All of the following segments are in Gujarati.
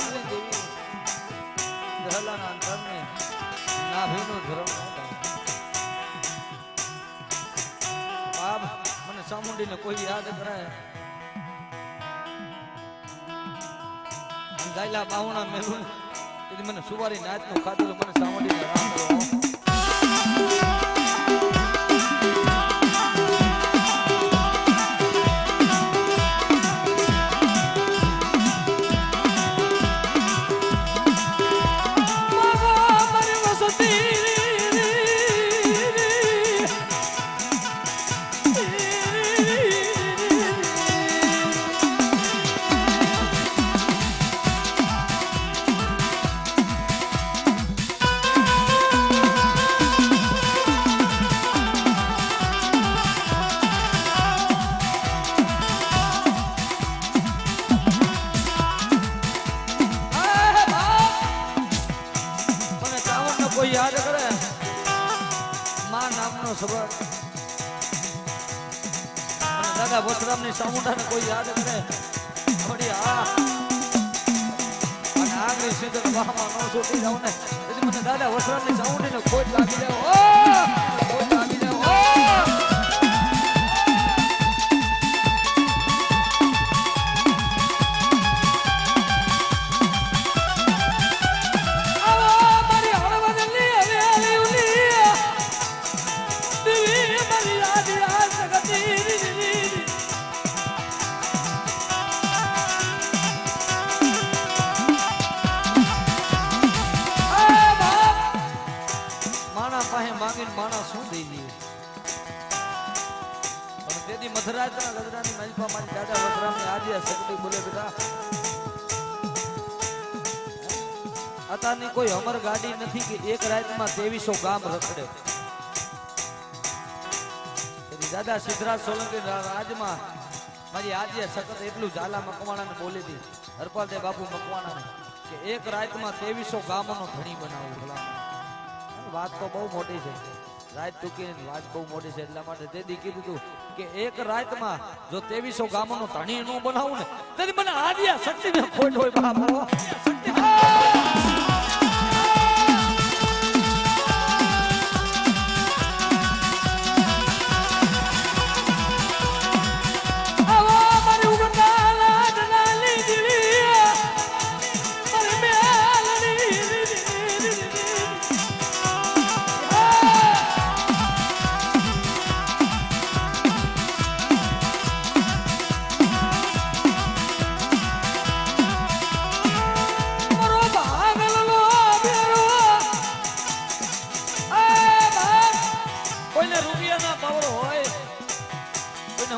બોલની દેવી ધરલાના ધરને નાભીનું ધર્મ બાપ મને ચામુંડીને કોઈ યાદ કરાય ગાયલા બાવણા મેલું તેથી મને સુવારી નાચનું ખાધું મને ચામુંડીને રામ કરો કોઈ યાદ કરે માં નામનો સબર દાદા વસરામની સામુંડાને કોઈ યાદ કરે થોડી આ અને આગળ સીધો વાહમાં ન છૂટી જાવ ને તેથી મને દાદા વસરામની સામુંડીને ખોટ લાગી જાય ખોટ લાગી જાય માણસ શું દઈ દઈએ પણ તેથી મધરાજના ગજરાની મજપા મારી દાદા વસરામની આજે શક્તિ બોલે બેટા અત્યારની કોઈ અમર ગાડી નથી કે એક રાતમાં 2300 ગામ રખડે તેથી દાદા સિદ્ધરાજ સોલંકી રાજમાં મારી આજે સખત એટલું ઝાલા મકવાણાને બોલી હતી હરપાલદેવ બાપુ મકવાણાને કે એક રાતમાં 2300 ગામોનો ધણી બનાવવું ભલા વાત તો બહુ મોટી છે રાત ટૂંકી વાત બહુ મોટી છે એટલા માટે તે દી કીધું હતું કે એક રાતમાં જો 2300 ગામોનો ધણી નો બનાવું ને તેથી મને આદિયા શક્તિને ખોટ હોય બાપો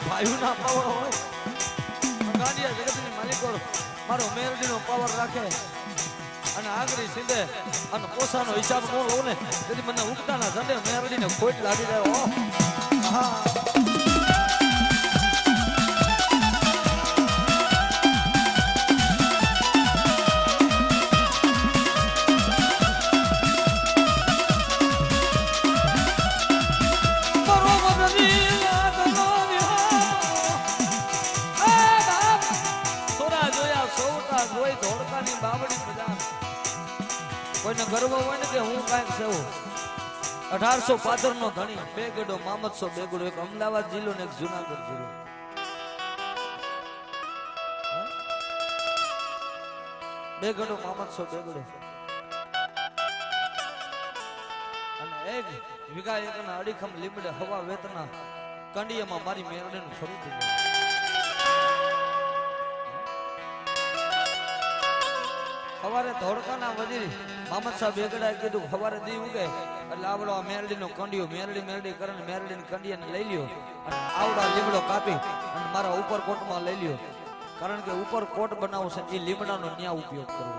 ભાઈઓના પાવર હોય ગાંડિયા જગતની માલિકો મારો મેરડીનો પાવર રાખે અને આગળ સીધે અને પોસાનો હિસાબ ન લઉં ને તેથી મને ઉગતાના ઝંડે મેરડીને ખોટ લાગી જાય હા કોઈને ગર્વ હોય ને કે હું કાંઈક છે 1815 નો ધણી બે ગડો મામદસો બે ગડો એક અમદાવાદ જિલ્લો ને એક જુનાગઢ જિલ્લો બે ગડો મામદસો બે ગડો અને એક વિગા એકના અડીખમ લીમડે હવા વેતના કંડિયામાં મારી મેરડીનું શરૂ થઈ ગયું સવારે ધોળકાના વજીર મામદ સાહેબ બેગડાએ કીધું સવારે દી ઉગે એટલે આવડો આ મેરડીનો કંડિયો મેરડી કરીને મેરડીની કંડિયાને લઈ લ્યો અને આવડા લીમડો કાપી અને મારા ઉપરકોટમાં લઈ લ્યો કારણ કે ઉપરકોટ બનાવવો છે એ લીમડાનો ન્યા ઉપયોગ કરવો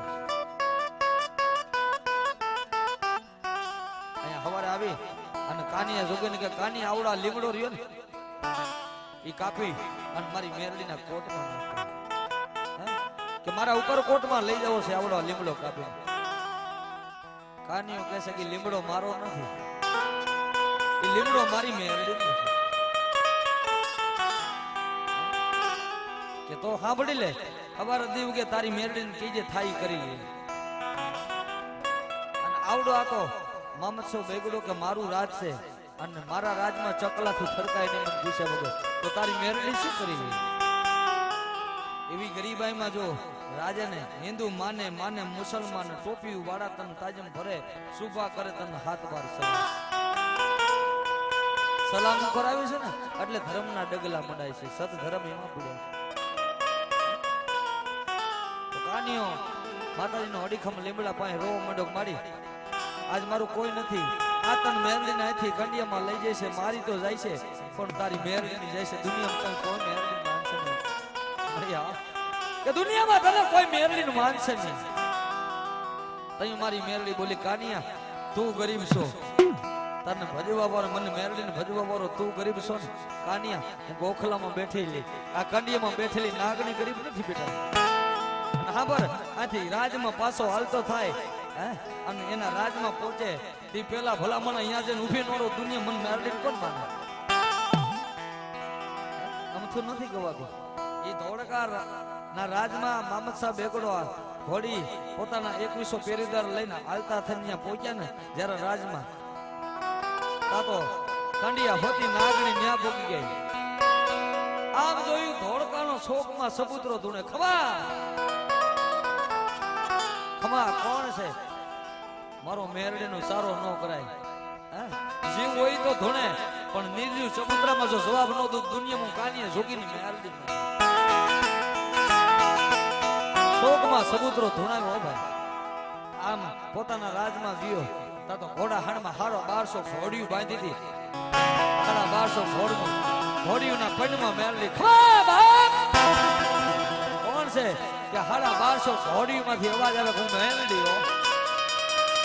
અહીંયા સવારે આવી અને કાનિયા જોગીને કે કાનિયા આવડા લીમડો રહ્યો ને એ કાપી અને મારી મેરડીના કોટમાં નાખો કે મારા ઉપરકોટમાં લઈ જવો છે આવડો લીમડો કાપી કાનિયો કહે છે કે લીમડો મારો નથી એ લીમડો મારી મેરડી કે તો સાંભળી લે ખબર હતી કે તારી મેરડીને કીજે થાઈ કરી લે. અને આવડો આ તો મામદસો બેગડો કે મારું રાજ છે અને મારા રાજમાં ચકલાથી ફરકાય ને મને પૂછે વગર તો તારી મેરડી શું કરી લે? એવી ગરીબાઈમાં જો રાજાને હિન્દુ માને માને મુસલમાન ટોપી વાળા તન તાજમ ભરે સુભા કરે તન હાથ બાર સલામ કરાવી છે ને એટલે ધર્મના ડગલા મડાય છે. સત ધર્મ એમાં પડ્યા તો કાનિયો માતાજીનો અડીખમ લીમડા પાસે રોવા મંડોક મારી આજ મારું કોઈ નથી આ તન મેરડીને અહીંથી કંડિયામાં લઈ જાય છે મારી તો જાય છે પણ તારી મેરડીની જાય છે દુનિયામાં કોઈ મેરડી માનશે નહીં કે દુનિયામાં તને કોઈ મેરડી માનશે નહીં. તઈ મારી મેરડી બોલી કાનિયા તું ગરીબ છો તને ભજવા વાળો મને મેરડીને ભજવા વાળો તું ગરીબ છો ને કાનિયા હું ગોખલામાં બેઠેલી આ કંડિયામાં બેઠેલી નાગણી ગરીબ નથી બેટા. હા બર આથી રાજમાં પાછો હાલતો થાય અને એના રાજમાં પહોંચે તે પેલા ભલામણ અહીંયા જઈને ઉભી નોરો દુનિયા મને મેરડીને કોણ માને? અમથું નથી ગવાતું. એ ધોળકા ના રાજમાં મામદ સાહેબ બેગડો ઘોડી પોતાના 2100 પેરીદાર લઈને આલતા થઈને પહોંચ્યા ને જ્યારે રાજમાં તાતો કંડિયા હોતી નાગણી ન્યા ભોગી ગઈ. આમ જોયું ધોળકાનો શોકમાં સપુત્રો ધૂણે ખમા ખમા કોણ છે મારો મેરડીનો સારો ન કરાય. જીવ હોય તો ધૂણે પણ નિર્જીવ સપુત્રામાં જો જવાબ ન દઉં દુનિયામાં કાનિયા જોગીની મેરડી શોકમાં સબૂતરો ધૂણાવ્યો ભાઈ. આમ પોતાના રાજમાં ગયો તા તો ઘોડા હાણમાં હારો 1200 ઘોડીયું બાંધી હતી. હાડા 1200 ઘોડીયુંના પંડમાં મેરડી કોણ છે કે હાડા 1200 ઘોડીયુંમાંથી અવાજ આવે હું મેરડી હો.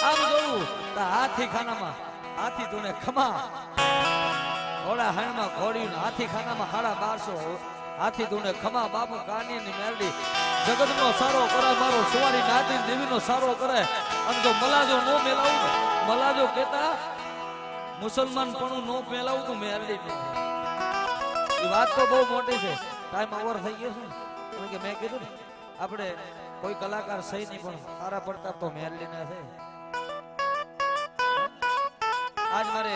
આમ જોયું તા હાથી ખાનામાં હાથી તુને ખમા ઘોડા હાણમાં ઘોડીયું હાથી ખાનામાં હાડા 1200 હાથી તુને ખમા બાપુ કાનિયાની મેરડી જગતનો સારો કરે મારો સવારી નાતી દેવીનો સારો કરે. અને જો મલાજો નો મેલાવું મલાજો કેતા મુસલમાન પણ નો મેલાવું તો મેરડી એ વાત તો બહુ મોટી છે. ટાઈમ ઓવર થઈ ગયો છે કારણ કે મેં કીધું ને આપણે કોઈ કલાકાર સહી નહીં પણ સારા પડતા તો મેરડીના છે. આજ મારે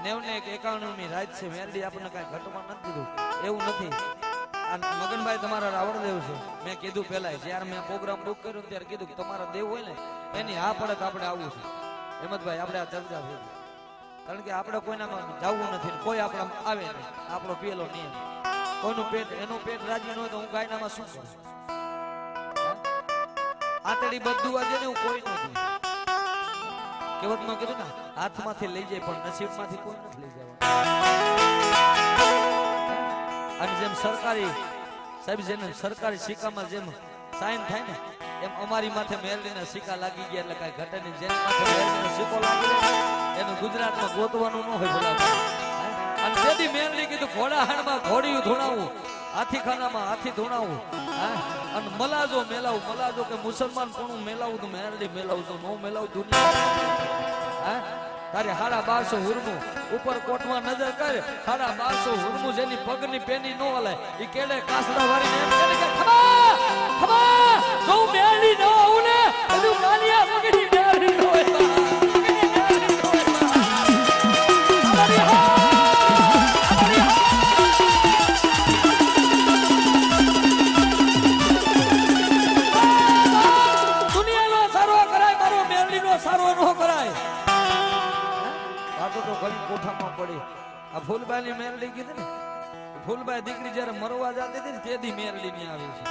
91-51ની રાત છે મેરડી આપણને કઈ ઘટમાં નથી દીધું એવું નથી. મગનભાઈ તમારા રાવણદેવ છે મેં કીધું પેલા જ્યારે મેં પ્રોગ્રામ બુક કર્યો ત્યારે કીધું કે તમારા દેવ હોય ને એની હા પડે તો આપણે આવવું છે. હેમંતભાઈ આપણે આ ચર્ચા થઈ કારણ કે આપણે કોઈનામાં જવું નથી કોઈ આપણા આવે નહીં આપણો પેલો નિયમ કોઈનું પેટ એનું પેટ રાજી ન હોય તો હું ગાયનામાં શું કરું? આતડી બધું આજે ને હું કોઈ નથી કહેવતમાં કીધું ને હાથમાંથી લઈ જાય પણ નસીબમાંથી કોઈ નથી લઈ જવા. અને જેમ સરકારી સાહેબ જેને સરકારી સિક્કામાં જેમ સાઈન થાય ને એમ અમારી માથે મેરડીના સિક્કા લાગી ગયા એટલે કઈ ઘટે નહીં. જેની માથે મેરડીનો સિક્કો લાગી જાય એનું ગુજરાતમાં ગોતવાનું ન હોય ભલા. અને જેથી મેરડી કીધું ઘોડા હાણમાં ઘોડિયું ધૂણાવું હાથી ખાનામાં હાથી ધૂણાવું અને મલાજો મેલાવું મલાજો કે મુસલમાન પણ મેલાવું તો મેરડી મેલાવું તો નો મેલાવું દુનિયા. તારે 1250 હુરમું ઉપર કોટમાં નજર કર 1250 હુરમું જેની પગની પેની નો હલે ઈ કેડે કાસડા વાળીને એમ કહે કે ખમા ખમા જો મેરડી ન આવું ને બધું કાલિયા પગડી મેરડી નો હોય દુનિયાનો સારો કરાય મારો મેરડીનો સારો ન કરાય. તો ઘણી કોઠામાં પડી આ ફૂલબાઈ મેરડી કીધી ને ફૂલબાઈ દીકરી જયારે મરવા જતી હતી ને તેદી મેરડી ની આવી છે.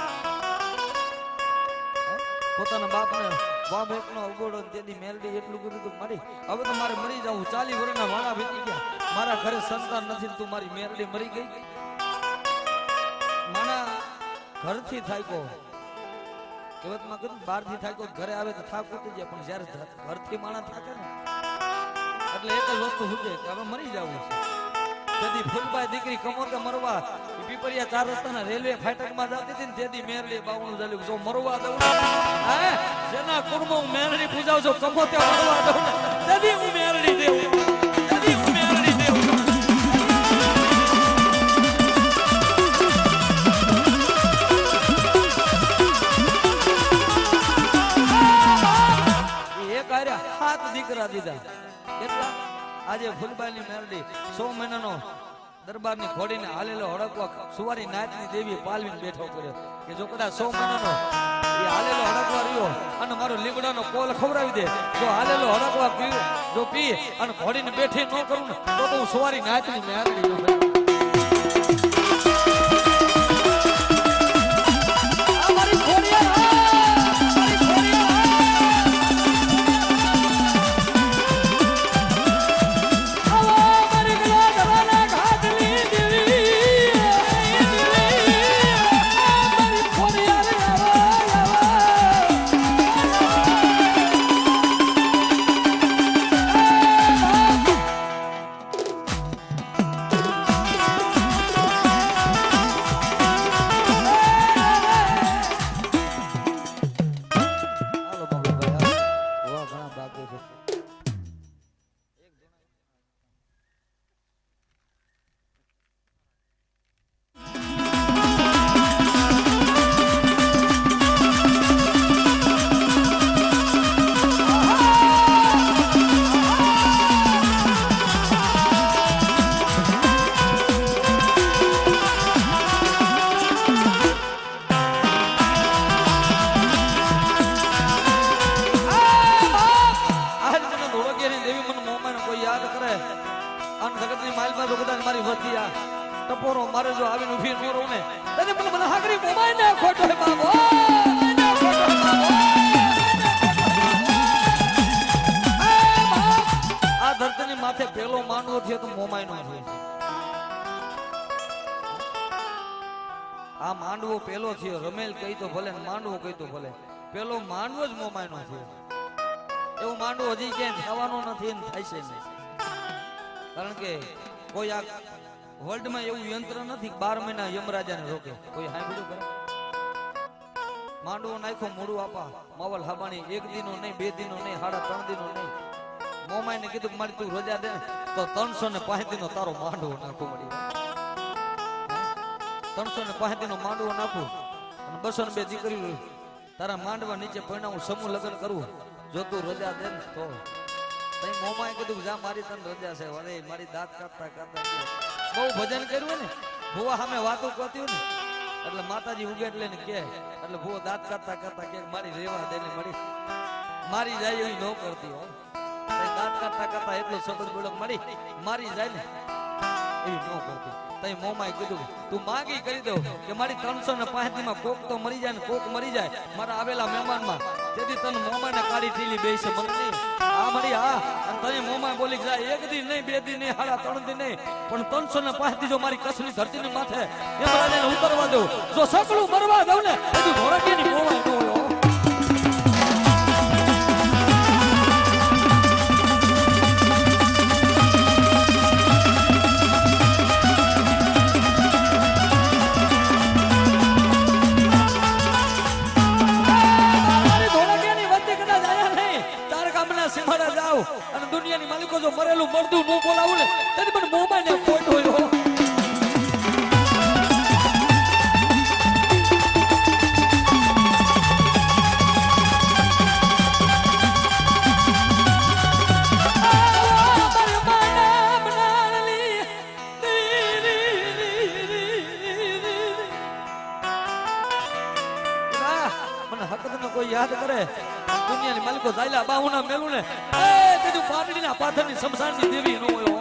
પોતાના બાપને બાપ એકનો અવગોડો તેદી મેરડી એટલું કીધું તું મરી હવે તો મારે મરી જવું 40 વર્ષના વાળા વીતી ગયા મારા ઘરે સંતાન નથી તું મારી મેરડી મરી ગઈ. માણા ઘરથી થાયકો કહેવતમાં કીધું બહારથી થાયકો ઘરે આવે તો થાક ઉતરી જાય પણ જયારે ઘરથી માણા થાકે ને એટલે એક જ વસ્તુ સુજે કે હવે મરી જવું છે. તેથી ફૂલબાઈ દીકરી કમોતે મરવા પીપરિયા 4 રસ્તાના રેલવે ફાટકમાં જતી હતી ને તેથી મેરડી બાવણું ચાલ્યું જો મરવા દઉં જેના કુળમાં હું મેરડી પૂજાવ છું કમોતે મરવા દઉં તેથી હું મેરડી દેવું તેથી હું મેરડી દેવું. દીકરા દીધા કેટલા આજે ફૂલબાઈની મેરડી 100 મહિનાનો દરબારની ઘોડીને હાલેલો હડકવા સુવારી નાચની દેવી પાલવીને બેઠો કર્યો કે જો કદાચ 100 મહિનાનો એ હાલેલો હડકવા રહ્યો અને મારો લીમડાનો કોલ ખવડાવી દે જો હાલેલો હડકવા પીવું જો પી અને ઘોડીને બેઠી ન કરું ને તો હું સુવારી નાચની મેરડી જો ટપોરો મારે જો આવીને ઊભી ન રહું ને તને મને હાકરી મોમાઈ ને ખોટો હે બાબો આ ધરતીની માથે પેલો માંડવો થયો તો મોમાઈ નો થયો આ માંડવો પેલો થયો રમેલ કહી તો ભલે માંડવો કહી તો ભલે પેલો માંડવો જ મોમાઈ નો થયો એવો માંડવો હજી ક્યાંય થવાનો નથી ને થાય છે નહીં કારણ કે કોઈ આ વર્લ્ડ માં એવું યંત્ર નથી 12 મહિના યમરાજાને રોકે કોઈ સાંભળ્યું કરે માંડવો નાખ્યો મોડું આપા માવલ હાબાણી 1 દિનો નહીં 2 દિનો નહીં 3.5 દિનો નહીં મોમાઈને કીધું મારી તું રજા દે તો 305 દિનો તારો માંડવો નાખો મળી 305 દિનો માંડવો નાખું અને 202 દીકરી તારા માંડવા નીચે પરણાવું સમૂહ લગ્ન કરવું જો તું રજા દે ને તો તઈ મોમાએ કીધું જા મારી તને રજા છે અરે મારી દાંત કાપતા કાપતા બહુ ભજન કર્યું ને ભુવા સામે વાતો કરતી ને એટલે માતાજી ઉગેટ લઈને કે એટલે ભુવો દાંત કાપતા કાપતા કે મારી રેવા દે ને મારી જાય એવી ન કરતી હો દાંત કાપતા કાપતા એટલો શબ્દ બોલો મારી જાય ને એવી ન કરતી તઈ મોમાએ કીધું તું માગી કરી દો કે મારી 305 માં કોક તો મરી જાય ને કોક મરી જાય મારા આવેલા મહેમાનમાં તેથી તને મોમાને કાઢી ઢીલી બેસે મને નહીં આ મરી હા અને તને મોમા બોલી જાય 1 દી નહીં 2 દી નહીં 3.5 દી નહીં પણ 305 દી જો મારી કસની ધરતીની માથે એમ રાજાને ઉતરવા દઉં જો સકળું મરવા દઉં ને હજુ ધોળકીની મોમાય ન હોય અને દુનિયાની માલિકો જો મરેલું મરદું ન બોલાવું ને તેથી મને મોમાઈ ને ખોટ હોય મને હકત કોઈ યાદ કરે દુનિયાની માલિકો જાયલા બાહુના મેલું ને એ તેનું પાટડીના પાથરની શમશાનની દેવી નો હોય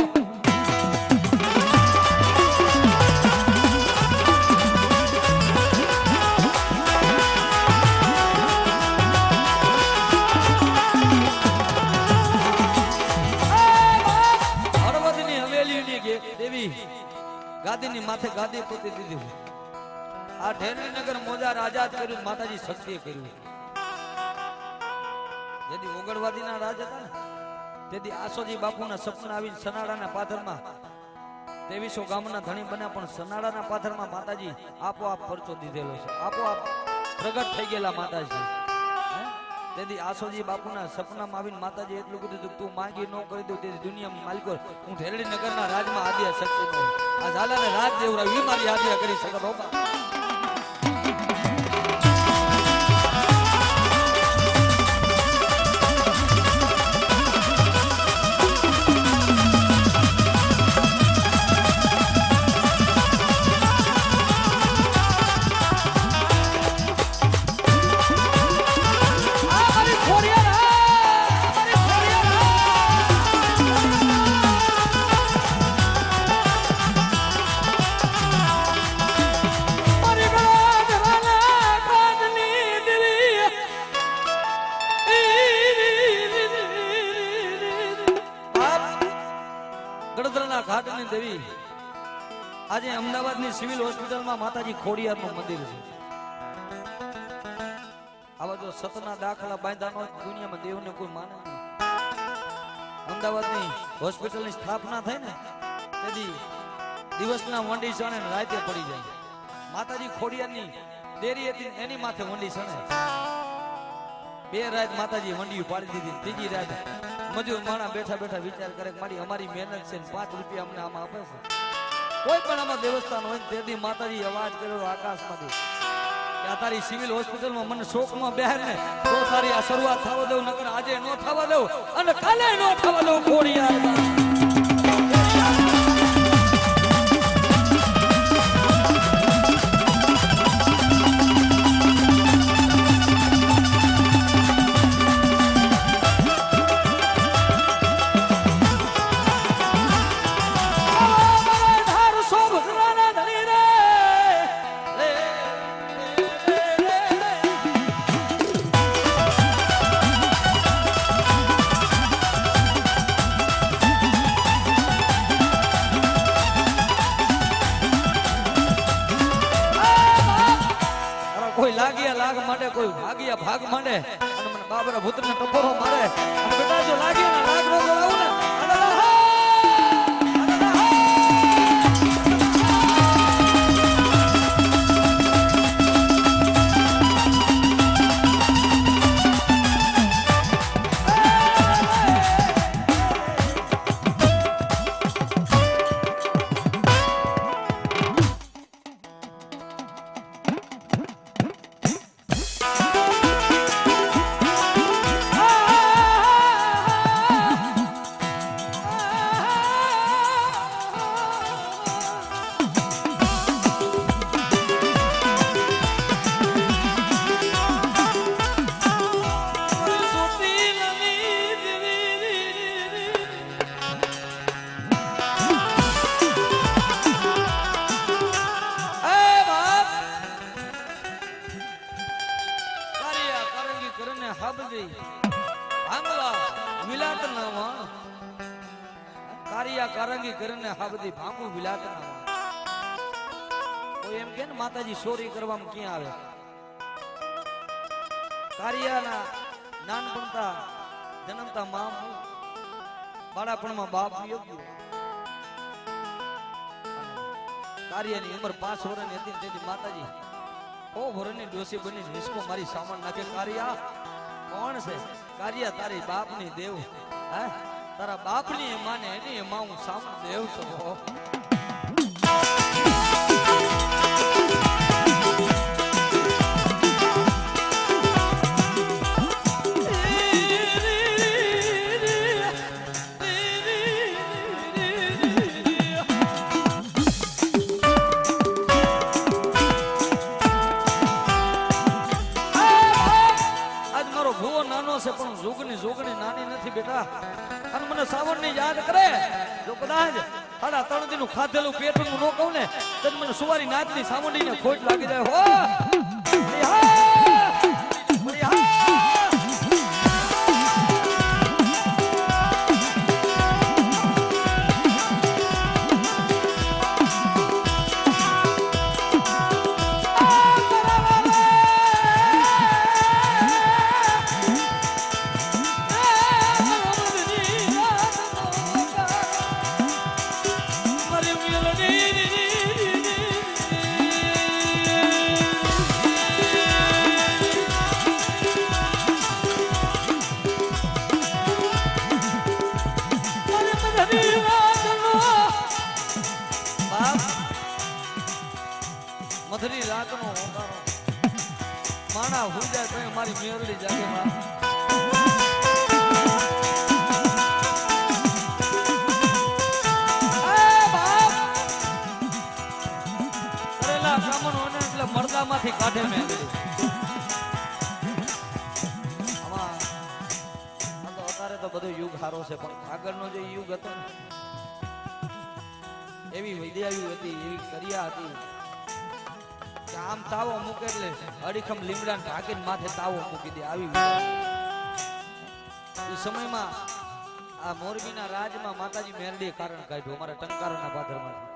હળવદની હવેલીની દેવી ગાદીની માથે ગાદી પોતી દીધી આ ઢેરડી નગર મોજાર આઝાદ કર્યું માતાજી શક્તિએ કર્યું જેથી ઓગળવાદીના રાજ હતા ને તેથી આસોજી બાપુના સપના આવીને સનાડાના પાથરમાં 2300 ગામના ધણી બન્યા પણ સનાડાના પાથરમાં માતાજી આપોઆપ પરચો દીધેલો છે આપોઆપ પ્રગટ થઈ ગયેલા માતાજી તેથી આસોજી બાપુના સપનામાં આવીને માતાજી એટલું કીધું તું માંગી ન કરી દઉં તેથી દુનિયામાં માલિકો હું ઢેરડી નગરના રાજમાં આદિયા શક્તિ નો આ ઝાલાને રાજ દેવરાવી મારી આદિયા કરી શકત હોબા સતના ઘાટની દેવી આજે અમદાવાદની સિવિલ હોસ્પિટલમાં માતાજી ખોડિયારનું મંદિર છે. આવા જો સતના દાખલા બાંધાનો દુનિયામાં દેવને કોઈ માને નહીં. અમદાવાદની હોસ્પિટલની સ્થાપના થઈ ને તેથી દિવસના વંડી સણે ને રાતે પડી જાય. માતાજી ખોડિયારની દેરી હતી એની માથે વંડી સણે. 2 રાત માતાજી વંડી પાડી દીધી. ત્રીજી રાત મજૂર માણા બેઠા બેઠા વિચાર કરે કે મારી અમારી મહેનત છે ને 5 રૂપિયા અમને આમાં આપે છે. કોઈ પણ આમાં દેવસ્થાન હોય તેથી માતાજી અવાજ કર્યો આકાશમાંથી કે આ તારી સિવિલ હોસ્પિટલમાં મને શોકમાં બેહર ને તો તારી આ શરૂઆત થવા દઉં, નકર આજે ન થવા દઉં અને કાલે ન થવા દઉં ખોડિયાર. કોઈ લાગ્યા લાગ માંડે, કોઈ ભાગ્યા ભાગ માંડે અને મને બાબરા ભૂતને ટપોરો મારે અને બેટા જો લાગ્યા ને લાગ નો બોલાવું ને કારંગી કરીને હા બધી ભાંગુ વિલાત ના. કોઈ એમ કે ને માતાજી ચોરી કરવામાં ક્યાં આવે? કારિયાના નાનપણતા જન્મતા માં બાળાપણમાં બાપ યોગ્ય. કારિયાની ઉંમર 5 વર્ષની હતી તેથી માતાજી 100 વર્ષની ડોસી બની નિષ્કો મારી સામાન નાખે. કારિયા કોણ છે? કારિયા તારી બાપની દેવ. હે તારા બાપની માને એની માં હું સામું દેવ છું. પણ જોગણી નાની નથી બેટા. અને મને સાવણ ની યાદ કરે જો કદાચ 3.5 દિન ખાધેલું પેટનું ન કહું ને તો મને સુવારી નાચની સાવંડી ને ખોટ લાગી જાય. હો મધરી રાતનો હોંકારો માણા હુઈ જાય તો મારી મેરડી જાગે. કરેલા કામનો ને એટલે મરદામાંથી કાઢે મેરડી. આમાં તો અત્યારે તો બધો યુગ સારો છે પણ આગળનો જે યુગ હતો ને એવી વૈદ્યાવી હતી, એવી કરિયા હતી. આમ તાવો મૂકે એટલે અડીખમ લીમડા ઢાંકીને માથે તાવો મૂકી દે. આવી એ સમયમાં આ મોરબીના રાજમાં માતાજી મેરડી કારણ કાઢ્યું અમારા ટંકારાના પાદરમાંથી.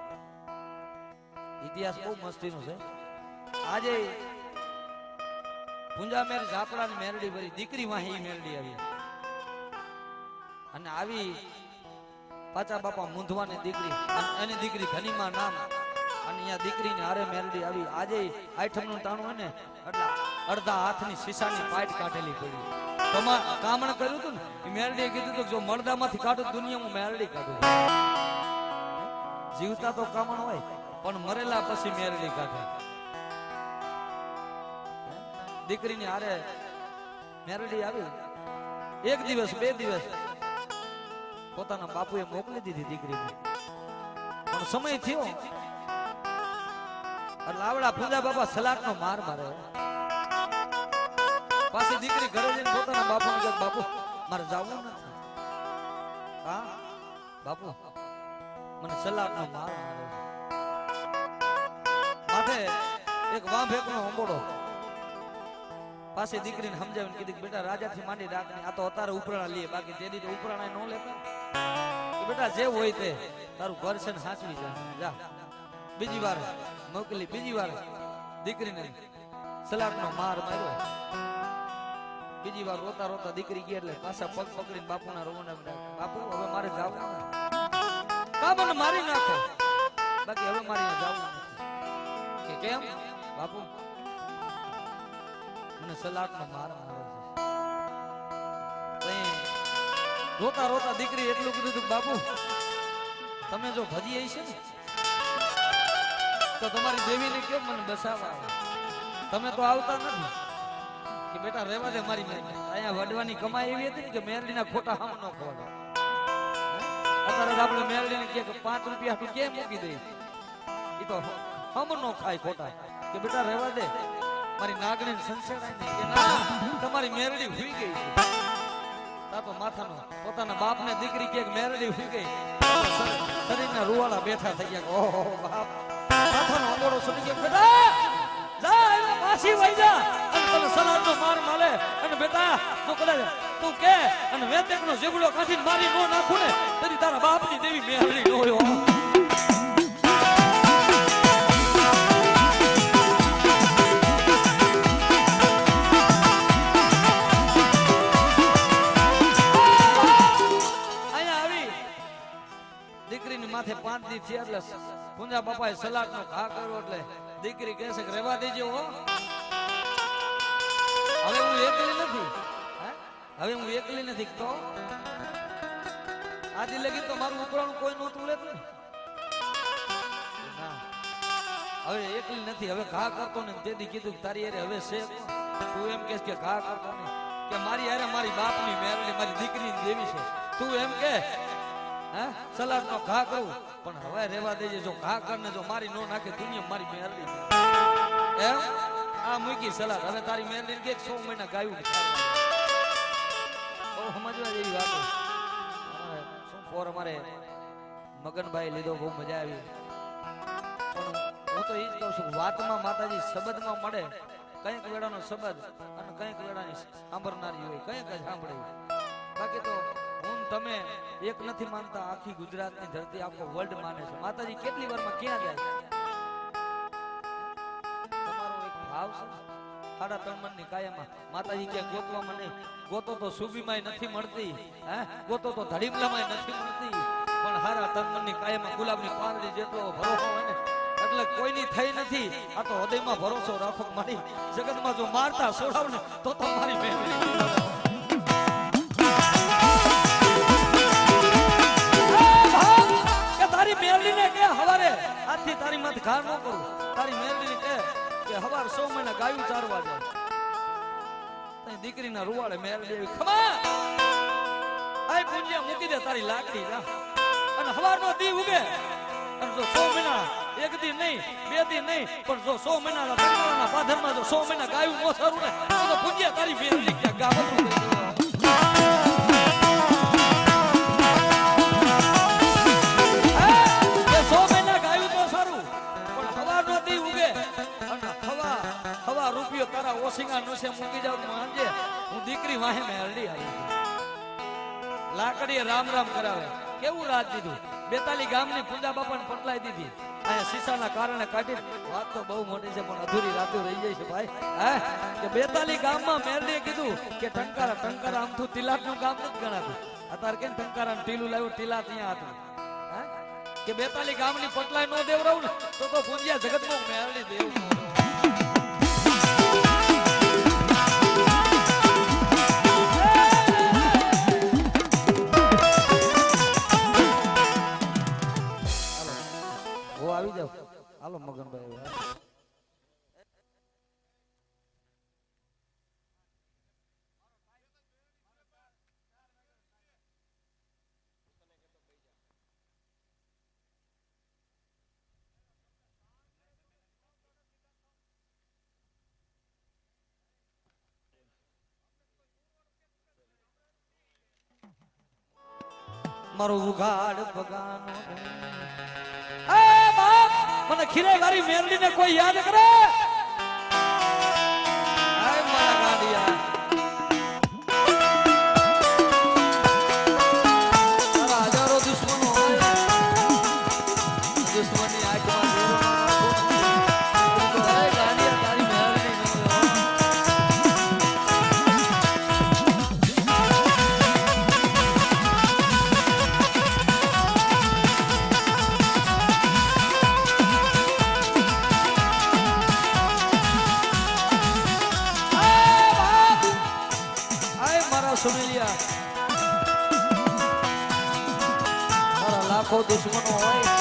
ઇતિહાસ બહુ મસ્તીનો છે. આજે પુંજા મેર ઝાપડાની મેરડી ભરી દીકરી વાહી મેરડી આવી અને આવી પાછા બાપા મુંધવાની દીકરી એની દીકરી ધનીમાં નામ અને અહીંયા દીકરીને હારે મેરડી આવી. આજે આઠમનું ટાણું હોય ને એટલે અડધા હાથની શીશાની પાઇટ કાઢેલી પડી. કામણ કર્યું હતું ને મેરડીએ કીધું હતું જો મળદામાંથી કાઢું દુનિયામાં મેરડી કાઢું. જીવતા તો કામણ હોય પણ મરેલા પછી મેરડી કાઢે. દીકરીની હારે મેરડી આવી. એક દિવસ બે દિવસ પોતાના બાપુએ મોકલી દીધી દીકરીને, પણ સમય થયો એટલે આવડા પૂજા બાપા સલાકનો માર મારે. પાછી દીકરી ઘરે જઈને પોતાના બાપુને કહે બાપુ મારે જાવું નથી. હા બાપુ મને સલાકનો માર મારે. માથે એક વાંભેકનો અંબોડો. પાછી દીકરીને સમજાવીને કીધું બેટા રાજાથી માંડી રાખની, આ તો અત્યારે ઉપરાણા લે, બાકી તે દીધે ઉપરાણા ન લેતા. બેટા જે હોય તે તારું ઘર છે ને સાચવી જા. બીજી વાર મોકલી, બીજી વાર દીકરીને સલાકનો માર માર્યો. બીજી વાર રોતા રોતા દીકરી ગઈ એટલે પાછા પગ પકડીને બાપુના રોવાના બાપુ હવે મારે જાવું નથી. મને મારી નાખો બાકી હવે મારી જાવું નથી. કે કેમ બાપુ મને સલાકનો માર માર્યો છે. રોતા રોતા દીકરી એટલું કીધું બાપુ તમે જો ભજી આવી છે ને તો તમારી દેવીને કેમ મને બસાવવા? તમે તો આવતા નથી. કે બેટા રહેવા દે મારી મેરડી. અહીંયા વડવાની કમાઈ એવી હતી ને કે મેરડીના ખોટા હમ ન ખવાડો. અત્યારે આપણે મેરડીને કે 5 રૂપિયા તું કેમ મૂકી દઈ? એ તો હમ નો ખાય ખોટા. કે બેટા રહેવા દે મારી નાગણી સંસેડાય ને કે ના તમારી મેરડી હુઈ ગઈ છે. તાતો માથાનો પોતાના બાપને દીકરી કે મેરડી હુઈ ગઈ. શરીરના રૂવાડા બેઠા થઈ ગયા. ઓહો બાપ માથાનો અંગોડો સડી ગયો. બેટા જા એલા પાછી વઈ જા અને તને સલાડનો માર માલે. અને બેટા તું કદાચ તું કે અને વેતેકનો જીગડો કાઢીને મારી નો નાખું ને તરી તારા બાપની દેવી મેરડી નો હોય. માથે 5 દી થયા એટલે પુંજા બાપાએ સલાકનો ઘા કર્યો એટલે દીકરી કહે છે કે રહેવા દેજો હો. હવે હું એકલી નથી. હવે હું એકલી નથી. તો આજી લગી તો મારું ઉપરાણું કોઈ નહોતું લેતું. ના હવે એકલી નથી. હવે ઘા કરતો ને તેથી કીધું તારી અરે હવે છે તું એમ કહેશ કે ઘા કરતો ને કે મારી અરે મારી બાપની મેરડી મારી દીકરીની દેવી છે. તું એમ કે સલાડનો ઘા કરું પણ હવે રહેવા દેજે. જો ઘા કરને જો મારી નો નાખે દુનિયા મારી મેરડી એમ આ મૂકી સલાડ. હવે તારી મેરડી કે 100 મહિના ગાયું બહુ સમજવા જેવી વાત. શું ફોર અમારે મગનભાઈ લીધો બહુ મજા આવી. પણ હું તો એ જ કહું છું વાતમાં માતાજી શબ્દમાં મળે. કઈક વેળાનો શબ્દ અને કઈક વેળાની સાંભળનારી હોય કઈક જ સાંભળે. બાકી તો હું તમે એક નથી માનતા. આખી ગુજરાતની ધરતી આખો વર્લ્ડ માને છે. માતાજી કેટલી વારમાં ક્યાં જાય? તમારો એક ભાવ છે 3.5 મણની કાયામાં. માતાજી કે ગોતવા મને ગોતો તો સુબીમાંય નથી મળતી, ગોતો તો ધડીમલામાંય નથી મળતી, પણ 3.5 મણની કાયામાં ગુલાબની પાંદડી જેટલો ભરોસો હોય ને એટલે કોઈની થઈ નથી. આ તો હૃદયમાં ભરોસો રાખો. મારી જગતમાં જો મારતા છોડાવ ને તો મારી મેરડી મેરડીને કે હવારે આજથી તારી માથે ઘા ન કરું. તારી મેરડીને કે હવાર 100 મહિના ગાયું ચારવા જાય. તઈ દીકરીના રૂવાડે મેરડી આવી ખમા આય પૂંજિયા મૂકી દે તારી લાકડી જા અને હવારનો દી ઉગે અને જો 100 મહિના એક દી નહીં બે દી નહીં પણ જો 100 મહિના ના પાધરમાં જો 100 મહિના ગાયું નો સારું ને તો પૂંજિયા તારી મેરડી કે ગાવતું કરી દે. રૂપિયો તારા ઓસિંગા નોસે મૂકી જાવ માંજે હું દીકરી વાહે મેરડી આવી. લાકડીએ રામ રામ કરાવે. કેવું રાજ દીધું. 42 ગામની પૂજા બાપાને પટલાઈ દીધી. અહીંયા સીસાના કારણે કાઢી. વાત તો બહુ મોટી છે પણ અધૂરી રાતો રહી જાય છે ભાઈ. હે કે 42 ગામમાં મેરડીએ કીધું કે ટંકારા આમથું તિલાટનું ગામ નથી ગણાતું. અત્યારે કેમ ટંકારા ટીલું લાવ્યું ટીલા ત્યાં હતું. હે કે 42 ગામની પટલાઈ નો દેવરાવ ને તો ભુંજિયા જગતમાં મેરડી દેવ આવી જાવ. હાલો મગનભાઈ મારો ઉઘાડ પગાનો એ બાપ મને ખીરે વાળી મેરડી ને કોઈ યાદ કરે? આય મારા ગાડિયા તારા હજારો દુશ્મનો હોય દુશ્મની આંખમાં દેરો આય ગાડિયા તારી મેરડી સુમેલિયા મારા લાખો દુશ્મનો હોય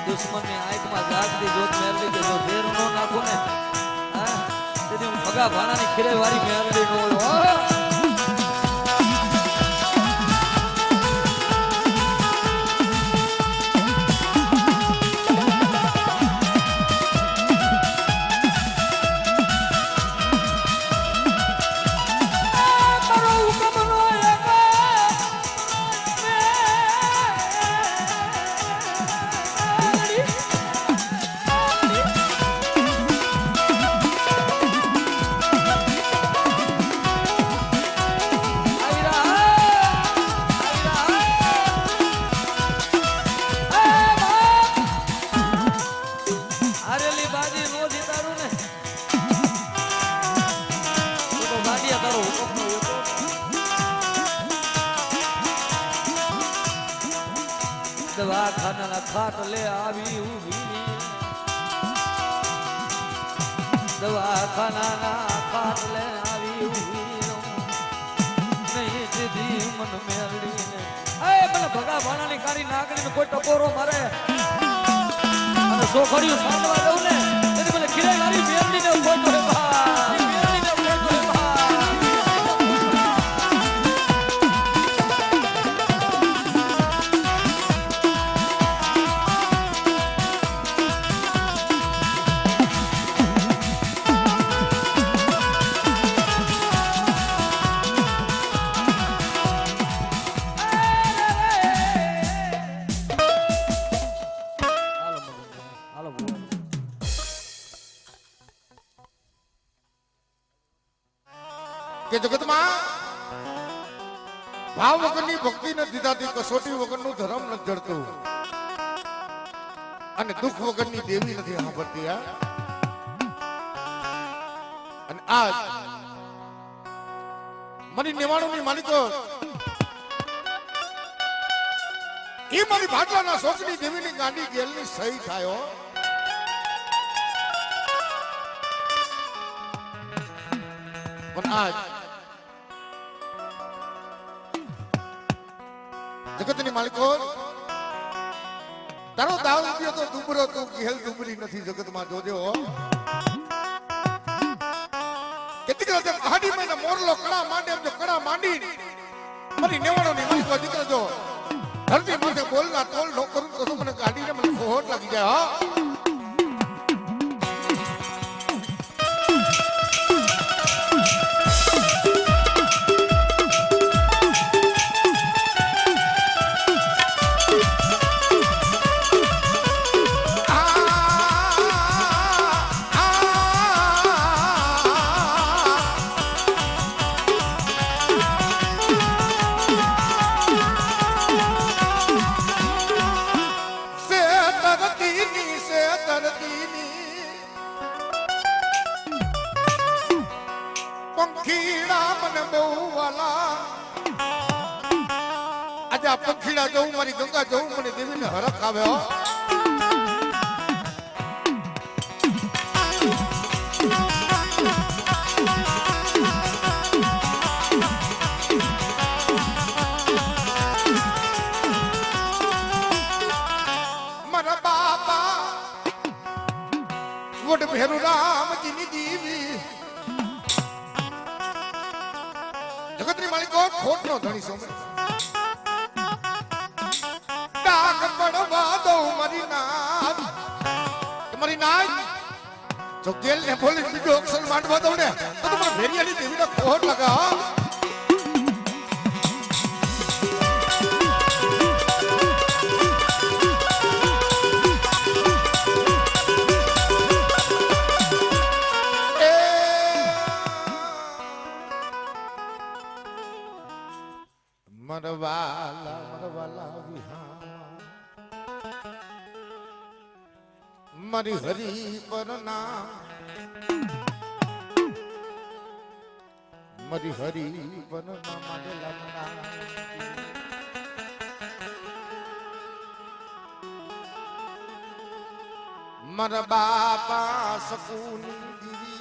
દુશ્મનની આંખમાં જાગતી જોત મેરડી કે જો ઝેર નો નાખું ને હા તેથી હું ભગા ભાણાની ખીરે વાળી મેરડી નો હોય દવાખાના ખાટલે આવી ઊભી દવાખાના ખાટલે આવી ઊભી નહીં દીધી મન મેરડીને એ મને ભગા ભાણાની કાળી નાગણીને કોઈ ટકોરો મારે અને સોખડિયું સાંભળવા દઉં ને તેથી મને ખીરે મારી મેરડીને કોઈ તો કે જગતમાં ભાવ વગરની ભક્તિ નથી થતી, કસોટી વગરનું ધર્મ નથી જડતું અને દુઃખ વગરની દેવી નથી સાંભળતી. અને આજ મારી 99 ની માલિકો એ મારી ભાટલાના શોકની દેવીની ગાંડી ગેલની સહી થાય. પણ આજ જગતની માલિકો તારો દાવ ઉગ્યો તો ડુબરો તું ગેલ ડુબરી નથી જગતમાં જોજો. કેટલીક રાતે પહાડી માં મોરલો કડા માંડે એમ જો કડા માંડી મારી 99 ની માલિકો દીકરો જો ધરતી માથે બોલના તોલ નો કરું તો મને ગાડીને મને ખોટ લાગી જાય. બહુ વાલા આજે આ પંખીડા જવું મારી ગંગા જવું મને દેવીને હરખ આવે હો મારા બાપા વડ ભેરુ રામજીની દીવી જગતની માલિકો ખોટ નો ધણી સોમે ડાક પડવા દઉં મારી નાથ મારી નાથ જો ગેલ ને બોલી બીજો અક્ષર માંડવા દઉં ને તો તમારા ભેરિયાની દેવીને ખોટ લગા મરવાલા વિહાર મારી હરી પર ના મારી હરી પર ના મારે લગના મારા બાપા સકુની દીવી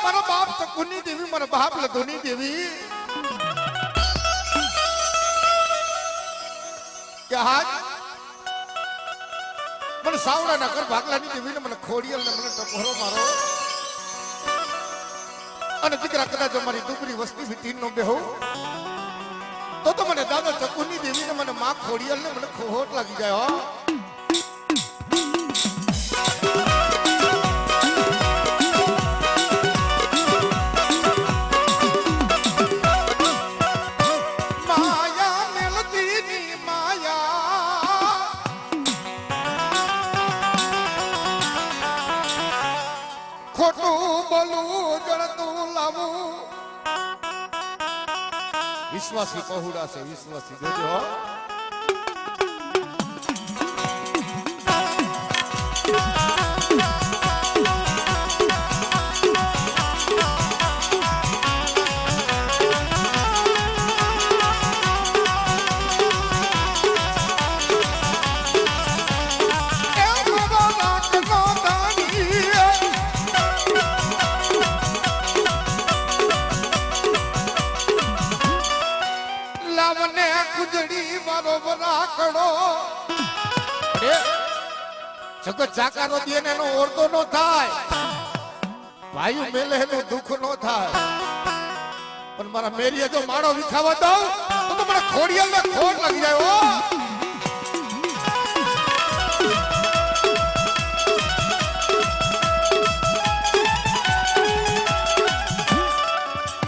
મારા બાપ સકુની દેવી મારા બાપ લધુની દેવી મને સાવડા ના કર ભાગલાની દેવીને મને ખોડિયલ ને મને ટપોરો મારો અને દીકરા કદાચ મારી દુબળી વસ્તી ભીતી નો બેહો તો મને દાદા ચકુની દેવીને મને માં ખોડિયલ ને મને ખોટ લાગી જાય હો વિશ્વાસી પહોળા છે વિશ્વાસી જોજો જગત જાકારો દે ને એનો ઓરતો નો થાય ભાઈ મેલે એનું દુઃખ નો થાય પણ મારા મેરીએ જો માળો વિખાવા દઉં તો મને ખોડિયલ ને ખોટ લાગી જાય હો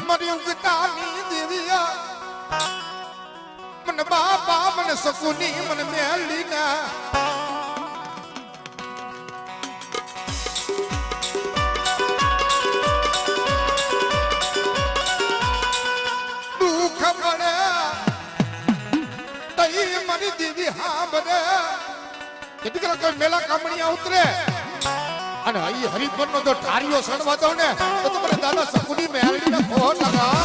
મારી ઉગતાની દેવિયા મને બાપા મને સકુની મને મેલી ના મેલા કામણિયા ઉતરે અને અહીં હરિપર નો જો ઠારીઓ સડવા દઉં ને તો મને દાદા સકુની મેળવી ને ખોટ લગા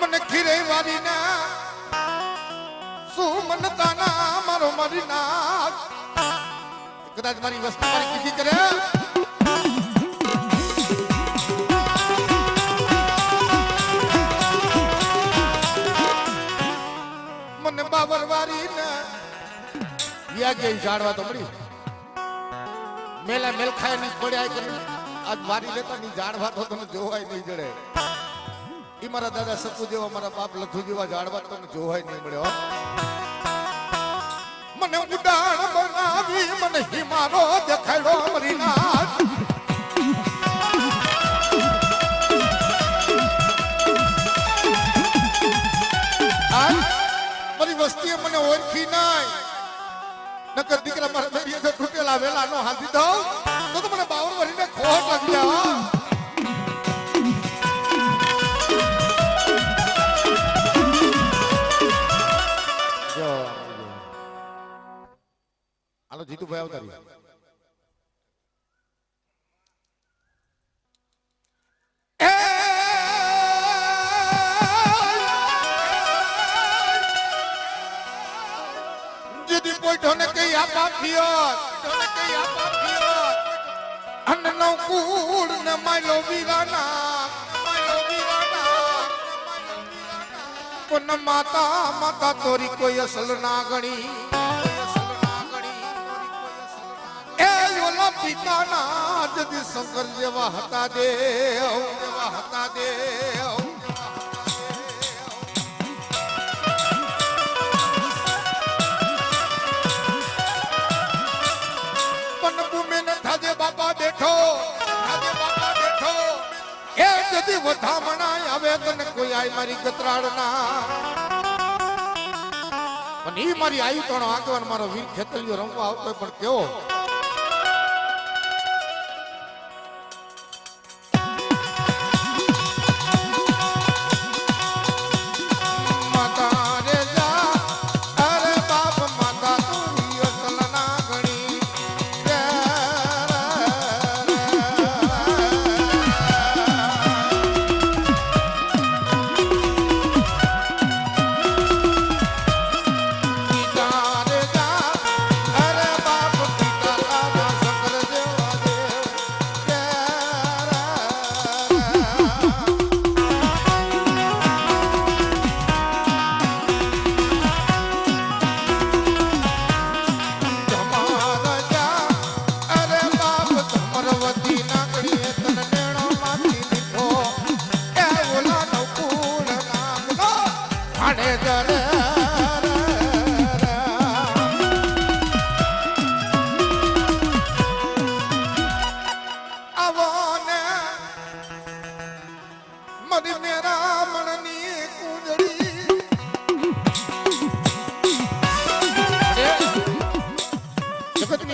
મને ખીરે વારી ના શું મન તાના મારો મારી ના કદાચ મારી વસ્તુ મારી કીધી કરે બાબરવારી ને વ્યાજે જાડવા તો મળી મેલા મેલ ખાય ની પડ્યા કે આજ વારી લેતા ની જાડવા તો તને જોવાય નહીં જડે ઈ મારા દાદા સકુ જેવા મારા બાપ લખુ જેવા જાડવા તો તને જોવાય નહીં મળ્યો મને ઉડાણ બનાવી મને હિમારો દેખાડો મરી નાથ વસ્તીએ મને ઓળખી નાય નકર દીકરા મારા મેરીએ જો તૂટેલા વેલા નો હાથી દઉં તો મને બાવર વરીને ખોટ લાગી જાય જો હાલો જીતુભાઈ આવતા રહ્યો. જીદી પોઈઠોને કઈ આપા ફિયત અન્ન નો કુળ ને માયલો વીરાના પણ માતા માતા તોરી કોઈ અસલ ના ગણી એ ઓલા પિતાના જદી શંકર જેવા હતા દેવ પણ ભૂમિ ને થાજે બાપા બેઠો એ જદી વધામણા આવે તને કોઈ આય મારી ગતરાડ ના અને ઈ મારી આયુ તણો આગળ મારો વીર ખેતલિયો રમવા આવતો પણ કેવો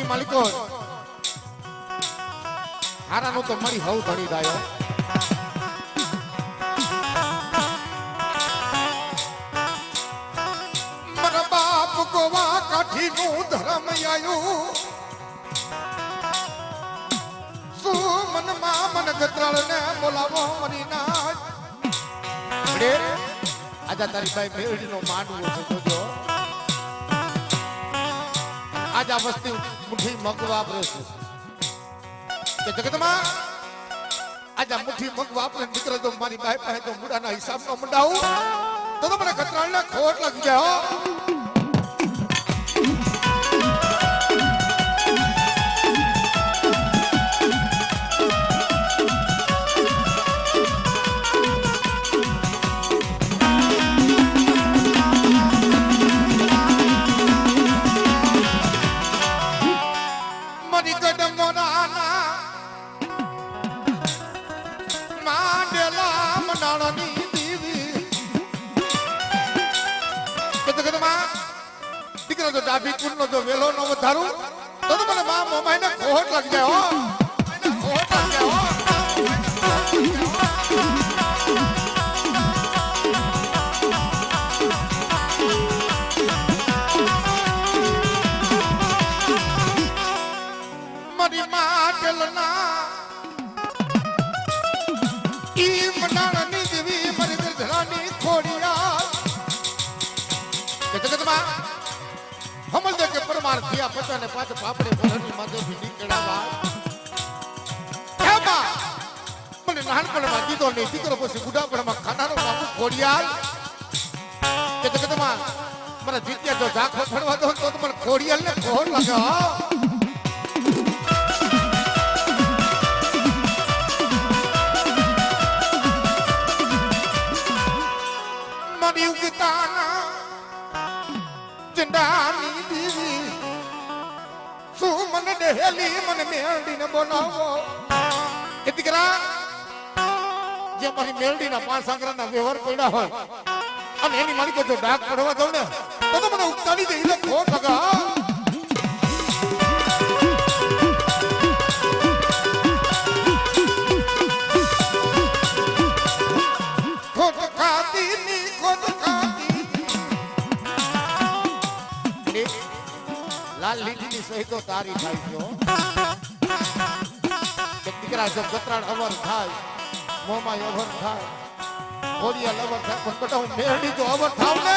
માલિકો હારાનું તો મારી હવ ધણી દાયો મારા બાપ ગોવા કાઠીનું ધર્મ આયું સુમન માં મન ગતરાળ ને બોલાવો મરી નાજ આજા તારી ભાઈ મેળડીનો માંડવો છે જોજો આજા વસ્તી મુઠ્ઠી મગ વાપરે છે કે જગતમાં આજા મુઠ્ઠી મગ વાપરે દીકરો તો મારી બાઈ પાસે તો મુડાના હિસાબનો મંડાવું તો મને ગતરાળને ખોટ લાગી જાય હો ડાબી કુંડનો જો વેલો નો વધારું તો મને મા મોમાઈને ખોટ લાગી જાય હો ખોટ લાગી જાય હો મારી મા ટેલના ઈ મનાણાની દેવી મારી ગરધરાની ખોડિયા કે જગતમાં હમલ દે કે પરમાર થયા પતાને પાછ પાપડે ભરની માથે ભીડી કડાવા એમાં મને નાનપણમાં દીધો ને દીકરો પછી બુઢાપણમાં ખાનાનો બાપુ ખોડિયાલ કે જગતમાં મારા જીત્યા જો ઝાખો ફળવા દો તો મને ખોડિયાલ ને ખોર લાગે મારી ઉગતાના ચંડાની દીવી શું મને ડહેલી મને મેળડીને બોલાવો કે દીકરા જે મારી મેળડીના પાંચ સાંકરાના વ્યવહાર પડ્યા હોય અને એની માલિકો જો ડાક પડવા દઉં ને તો મને ઉગતાની દે એટલે ખોટ લગા ખોટ ખાતી ની ખોટ ખાતી લાલ લીટીની સહી તો તારી થાય છે હો. કે દીકરા જો ગતરાણ અવર થાય મોમાં અવર થાય ઘોડિયા લવર થાય પણ કટા હું મેરડી તો અવર થાવ ને